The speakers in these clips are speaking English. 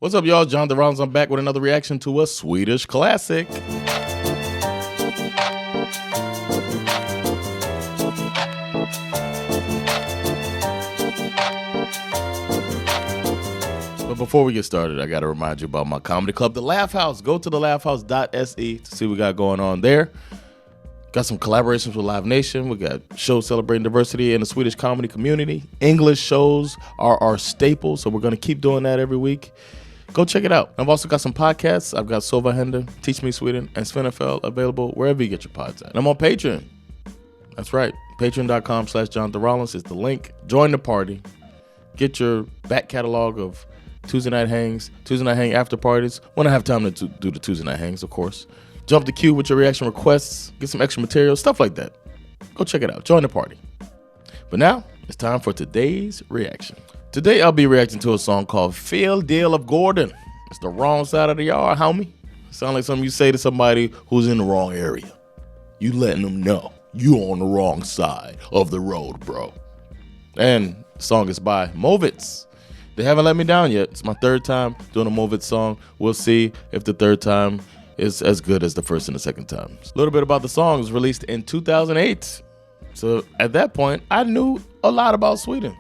What's up, y'all? John the Rollins. I'm back with another reaction to a Swedish classic. But before we get started, I got to remind you about my comedy club, The Laugh House. Go to thelaughhouse.se to see what we got going on there. Got some collaborations with Live Nation. We got shows celebrating diversity in the Swedish comedy community. English shows are our staple, so we're going to keep doing that every week. Go check it out. I've also got some podcasts. I've got Sova Hender, Teach Me Sweden, and Svenska available wherever you get your pods at. And I'm on Patreon. That's right. Patreon.com/JohnTheRollins is the link. Join the party. Get your back catalog of Tuesday night hangs, Tuesday night hang after parties. When I have time to do the Tuesday night hangs, of course. Jump the queue with your reaction requests. Get some extra material, stuff like that. Go check it out. Join the party. But now, it's time for today's reaction. Today, I'll be reacting to a song called Fel Del of Gården. It's the wrong side of the yard, homie. Sound like something you say to somebody who's in the wrong area. You letting them know you on the wrong side of the road, bro. And the song is by Movits. They haven't let me down yet. It's my third time doing a Movits song. We'll see if the third time is as good as the first and the second time. A little bit about the song. It was released in 2008. So at that point, I knew a lot about Sweden.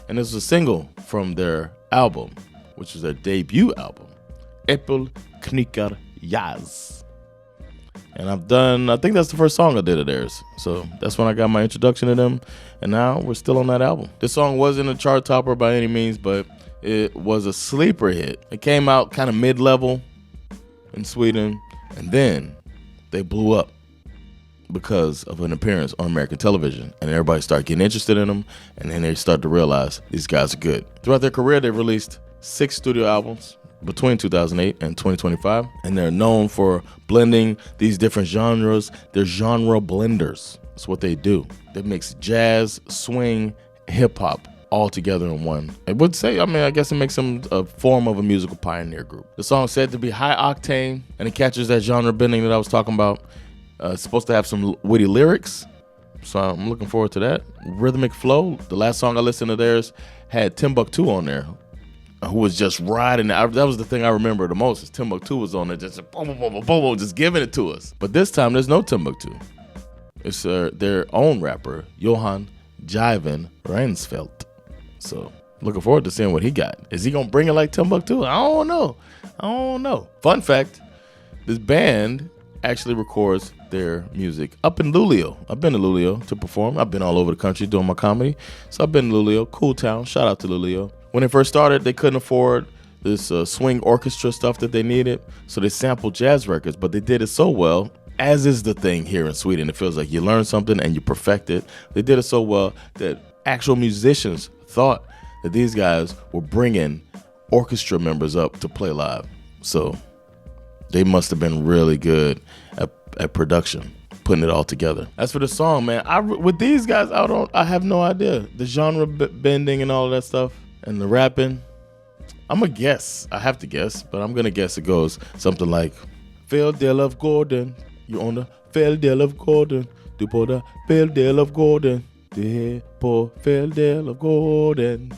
And this was a single from their album, which was their debut album, Äppel Knyckar Jazz. And I think that's the first song I did of theirs. So that's when I got my introduction to them. And now we're still on that album. This song wasn't a chart topper by any means, but it was a sleeper hit. It came out kind of mid-level in Sweden, and then they blew up because of an appearance on American television, and everybody started getting interested in them, and then they started to realize these guys are good. Throughout their career, they've released 6 studio albums between 2008 and 2025, and they're known for blending these different genres. They're genre blenders. That's what they do. They mix jazz, swing, hip-hop all together in one. I would say, I guess it makes them a form of a musical pioneer group. The song's said to be high octane, and it catches that genre bending that I was talking about. It's supposed to have some witty lyrics, so I'm looking forward to that. Rhythmic flow. The last song I listened to theirs had Timbuktu on there, who was just riding. That was the thing I remember the most, is Timbuktu was on there, just boom, boom, boom, boom, boom, just giving it to us. But this time, there's no Timbuktu. It's their own rapper, Johan Jiven Reinsfeldt. So looking forward to seeing what he got. Is he gonna bring it like Timbuktu? I don't know. Fun fact, this band actually records their music up in Luleå. I've been to Luleå to perform. I've been all over the country doing my comedy. So I've been to Luleå, cool town. Shout out to Luleå. When they first started, they couldn't afford this swing orchestra stuff that they needed. So they sampled jazz records, but they did it so well, as is the thing here in Sweden. It feels like you learn something and you perfect it. They did it so well that actual musicians thought that these guys were bringing orchestra members up to play live. So they must have been really good at production, putting it all together. As for the song, man, with these guys, I have no idea. The genre bending and all of that stuff, and the rapping, I'm gonna guess. I have to guess, but I'm gonna guess it goes something like Fel Del of Gården. You on the Fel Del of Gården. Du på the Fel Del of Gården. Det på Fel Del of Gården.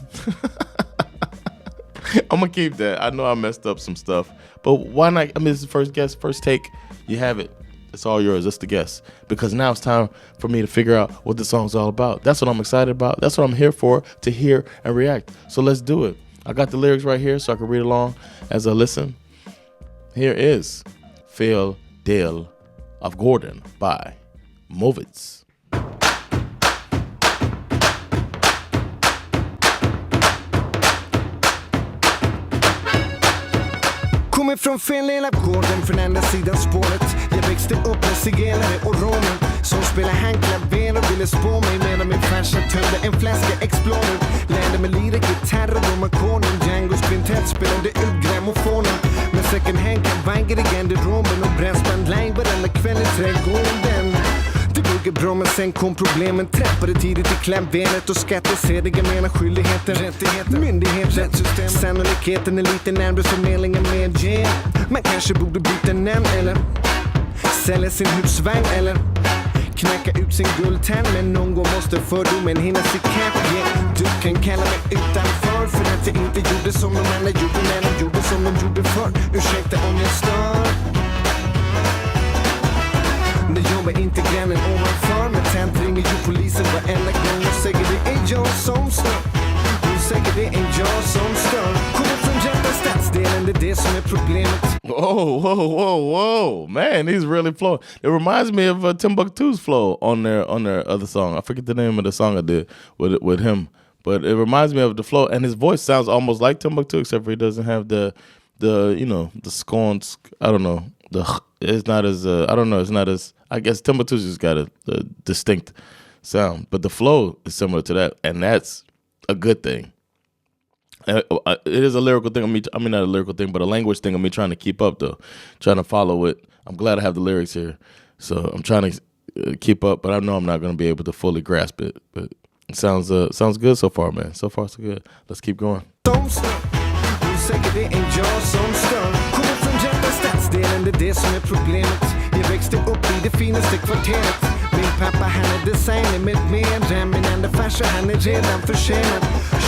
I'm gonna keep that. I know I messed up some stuff, but why not? This is the first guess, first take. You have it. It's all yours. That's the guess. Because now it's time for me to figure out what the song's all about. That's what I'm excited about. That's what I'm here for, to hear and react. So let's do it. I got the lyrics right here so I can read along as I listen. Here is Fel Del of Gården by Movits. Kommer från fel del av gården, från andra sidan spåret. Jag växte upp med zigenare och romer som spelade handklaver och ville spå mig medan min farsa tömde en flaska Explorer. Lärde mig lira gitarr och de ackorden. Djangos kvintett spelade ut grammofonen. Med second hand kavanger i garderoben och brännspand line varenda kväll i trädgården. Det bugger bra, men sen kom problemen. Träffade tidigt i klämbenet och skattesedel. Jag menar skyldigheter, rättigheter, myndigheter, rättssystem. Sannolikheten är lite närmare förmedlingen med yeah. Man kanske borde byta namn eller sälja sin husvagn eller knacka ut sin guldtand, men någon gång måste fördomen hinnas ikapp. Yeah, du kan kalla mig utanför för att jag inte gjorde som de andra gjorde när de gjorde som de gjorde förr. Ursäkta om jag stör. Nu jobbar inte grannen ovanför, men tänt ringer ju polisen varenda gång och säger det är jag som stör. Hon säger det är jag som stör. Kommer från jävla stadsdelen, det är det som är problemet. Whoa. Man, he's really flowing. It reminds me of Timbuktu's flow on their other song. I forget the name of the song I did with him. But it reminds me of the flow, and his voice sounds almost like Timbuktu, except for he doesn't have the the scorns. I don't know. It's not as I don't know. It's not as, I guess Timbuktu's just got a distinct sound, but the flow is similar to that, and that's a good thing. It is a lyrical thing. I mean, not a lyrical thing, but a language thing of me trying to keep up, though, trying to follow it. I'm glad I have the lyrics here, so I'm trying to keep up, but I know I'm not going to be able to fully grasp it. But it sounds good so far, man. So far, so good. Let's keep going. Det är det som är problemet. Jag växte upp i det finaste kvarteret. Min pappa han är designer med mer. Min enda farsa han är redan försenad.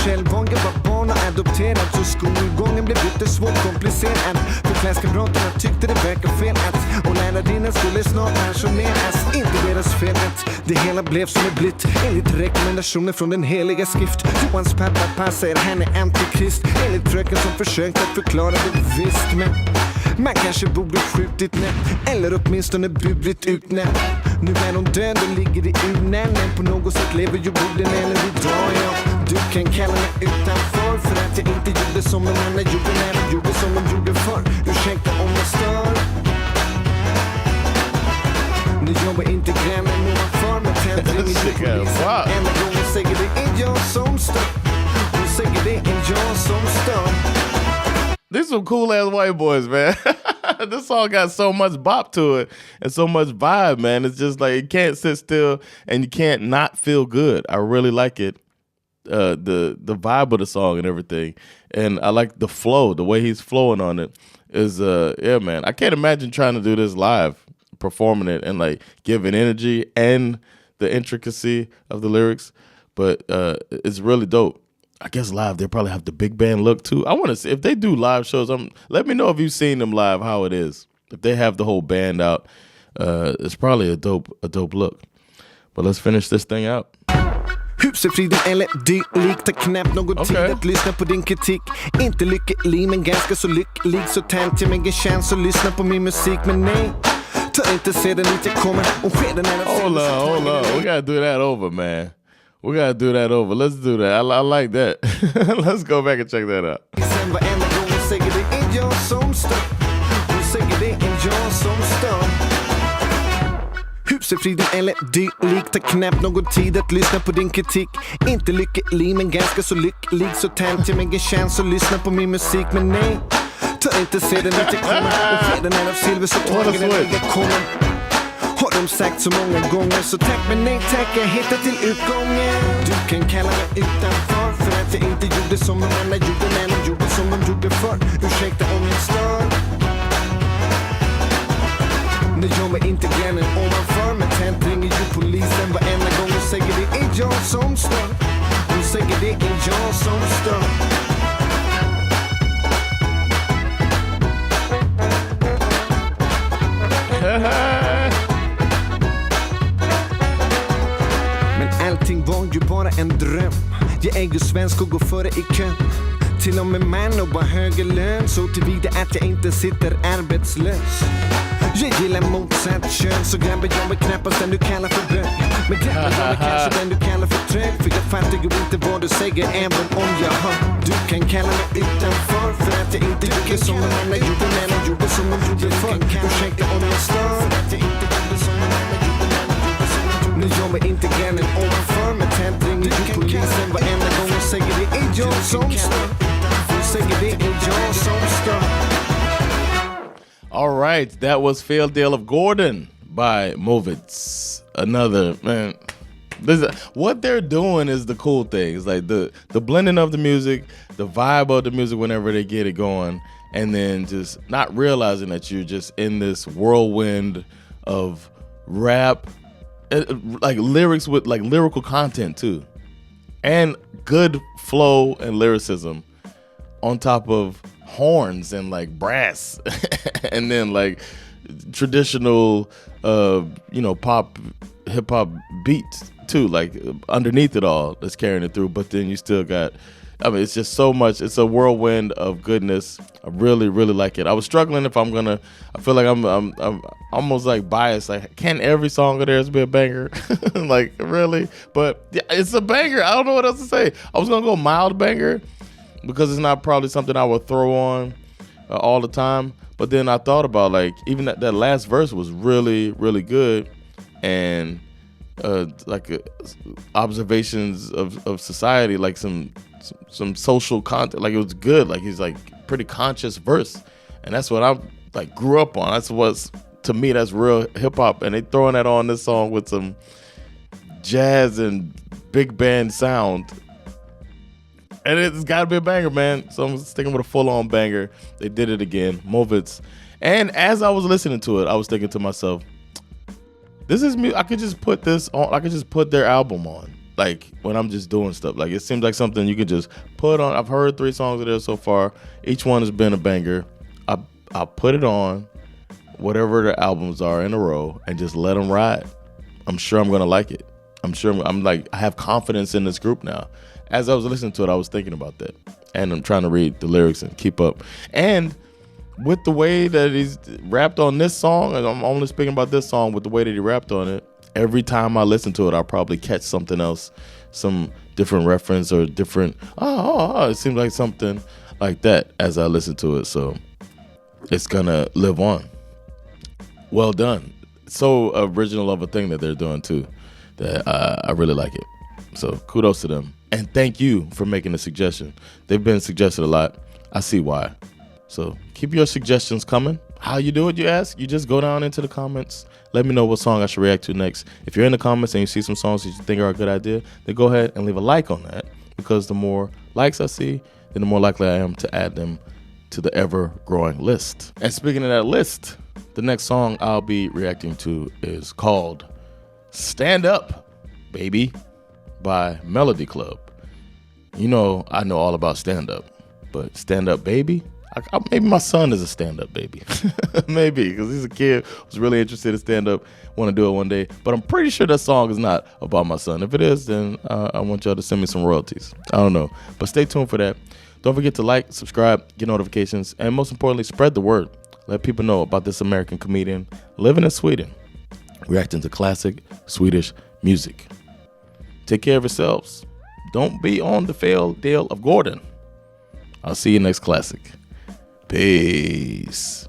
Själv var jag var barn och adopterad, så skolgången blev lite svårt komplicerad. För klasskamraterna tyckte det verkade fel att och lärarinnan skulle snart pensioneras. Inte deras fel att det hela blev som det blivit. Enligt rekommendationer från den heliga skrift. Johans pappa säger han är antikrist. Enligt fröken som försökt att förklara det visst, men man kanske borde skjutit nätt, eller åtminstone burit ut nätt. Nu är hon död och ligger i urnen, men på något sätt lever ju borden ännu idag, ja. Du kan kalla mig utanför för att jag inte gjorde som de andra gjorde när de gjorde som de gjorde förr. Ursäkta om jag stör. Nu jobbar inte grannen ovanför, men tänt ringer ju polisen. Enda gången säger det är jag som stör. Hon säger det är jag som stör. These some cool ass white boys, man. This song got so much bop to it and so much vibe, man. It's just like you can't sit still and you can't not feel good. I really like it, the vibe of the song and everything, and I like the flow, the way he's flowing on it. Is yeah, man. I can't imagine trying to do this live, performing it and like giving energy and the intricacy of the lyrics, but it's really dope. I guess live they probably have the big band look too. I want to see if they do live shows. Let me know if you've seen them live, how it is. If they have the whole band out, it's probably a dope look. But let's finish this thing out. Husefriden eller dylikt, har knappt någon tid att lyssna på din kritik. Inte lycklig men ganska så lycklig, så tänt jag mig en chans att lyssna på min musik, men nej. Ta inte se den inte kommer och skeden är Hold on. We gotta do that over, man. We gotta do that over. Let's do that. I like that. Let's go back and check that out. Sen varenda gång hon säger det är jag som stör. Hon säger det är jag som stör. Husefriden eller dylikt, har knappt någon tid att lyssna på din kritik. Inte lycklig men ganska så lycklig, så tänt jag mig en chans att lyssna på min musik, men nej. Ta inte se den inte kommer och skeden är av silver, så tager den inte kommer. Har de sagt så många gånger, så tack men nej tack, jag hittar till utgången. Du kan kalla mig utanför för att jag inte gjorde som de andra gjorde när de gjorde som de gjorde förr. Ursäkta om jag stör. Nu jobbar inte grannen ovanför, men tänt ringer ju polisen varenda gång och säger det är jag som stör. Hon säger det är jag som stör. Allting var ju bara en dröm. Jag är ju svensk och går före i kön. Till och med man och bara högre lön, så tillvida att jag inte sitter arbetslös. Jag gillar motsatt kön, så grabbar jag är knappast den du kallar för bög. Men grabbar jag är kanske den du kallar för trög, för jag fattar ju inte vad du säger även om jag hör. Du kan kalla mig utanför för att jag inte gjorde som de andra gjorde när de gjorde som de gjorde förr. Ursäkta om jag stör. Nu jobbar inte grannen ovanför, men tänt ringer ju polisen varenda gång och säger det är jag som stör. Och säger det är jag som stör. All right, that was Fail Deal of Gården by Movits. Another, man. What they're doing is the cool thing. It's like the blending of the music, the vibe of the music whenever they get it going, and then just not realizing that you're just in this whirlwind of rap. like lyrics with like lyrical content too, and good flow and lyricism on top of horns and like brass and then like traditional pop hip hop beats too, like underneath it all that's carrying it through. But then you still got, I mean, it's just so much. It's a whirlwind of goodness. I really, really like it. I was struggling if I feel like I'm almost like biased. Like, can every song of theirs be a banger? Like, really? But yeah, it's a banger. I don't know what else to say. I was gonna go mild banger because it's not probably something I would throw on all the time. But then I thought about like even that last verse was really, really good, and observations of society, like some social content. Like, it was good. Like, he's like pretty conscious verse, and that's what I like grew up on. That's what's, to me, that's real hip hop. And they throwing that on this song with some jazz and big band sound, and it's got to be a banger, man. So I'm sticking with a full-on banger. They did it again, Movits. And as I was listening to it, I was thinking to myself, this is me. I could just put this on. I could just put their album on, like when I'm just doing stuff. Like, it seems like something you could just put on. I've heard 3 songs of theirs so far. Each one has been a banger. I'll put it on, whatever the albums are in a row, and just let them ride. I'm sure I'm gonna like it. I have confidence in this group now. As I was listening to it, I was thinking about that, and I'm trying to read the lyrics and keep up. And with the way that he's rapped on this song, and I'm only speaking about this song, with the way that he rapped on it, every time I listen to it, I'll probably catch something else, some different reference or different, it seems like something like that as I listen to it. So it's gonna live on. Well done. So original of a thing that they're doing too, that I really like it. So kudos to them. And thank you for making the suggestion. They've been suggested a lot. I see why. So keep your suggestions coming. How you do it, you ask? You just go down into the comments. Let me know what song I should react to next. If you're in the comments and you see some songs that you think are a good idea, then go ahead and leave a like on that, because the more likes I see, then the more likely I am to add them to the ever-growing list. And speaking of that list, the next song I'll be reacting to is called Stand Up, Baby by Melody Club. You know, I know all about stand-up, but Stand Up, Baby? Maybe my son is a stand-up baby. Maybe, because he's a kid who's really interested in stand-up, want to do it one day. But I'm pretty sure that song is not about my son. If it is, then I want y'all to send me some royalties. I don't know. But stay tuned for that. Don't forget to like, subscribe, get notifications, and most importantly, spread the word. Let people know about this American comedian living in Sweden, reacting to classic Swedish music. Take care of yourselves. Don't be on the failed deal of Gordon. I'll see you next classic. Peace.